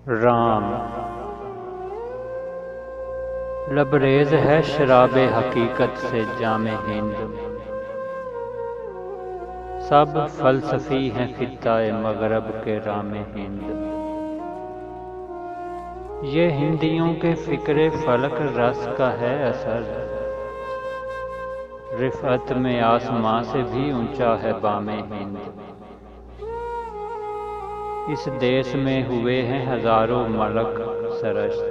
رام لبریز ہے شراب حقیقت سے جام ہند، سب فلسفی ہیں خطہ مغرب کے رام ہند۔ یہ ہندیوں کے فکر فلک رس کا ہے اثر، رفعت میں آسماں سے بھی اونچا ہے بام ہند۔ اس دیس میں ہوئے ہیں ہزاروں ملک سرشت،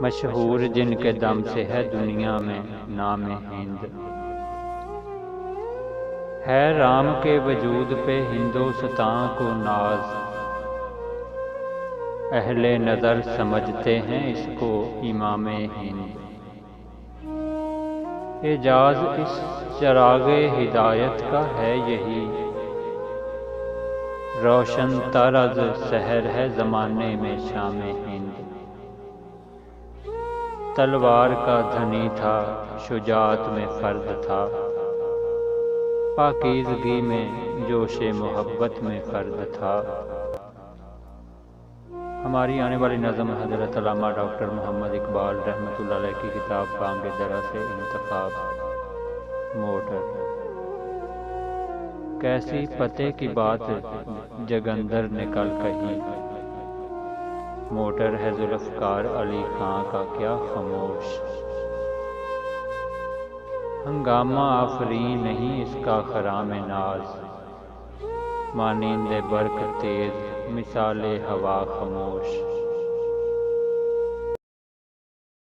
مشہور جن کے دم سے ہے دنیا میں نام ہند۔ ہے رام کے وجود پہ ہندوستاں کو ناز، اہل نظر سمجھتے ہیں اس کو امام ہند۔ اعجاز اس چراغ ہدایت کا ہے یہی، روشن تر از سحر ہے زمانے میں شام ہند۔ تلوار کا دھنی تھا، شجاعت میں فرد تھا، پاکیزگی میں جوش محبت میں فرد تھا۔ ہماری آنے والی نظم حضرت علامہ ڈاکٹر محمد اقبال رحمۃ اللہ علیہ کی کتاب بانگ درا سے انتخاب۔ موٹر کیسی پتے کی بات جگندر نے کل کہی، موٹر ہے ذوالفقار علی خاں کا کیا خاموش۔ ہنگامہ آفریں نہیں اس کا خرام ناز، مانند برق تیز مثال ہوا خاموش۔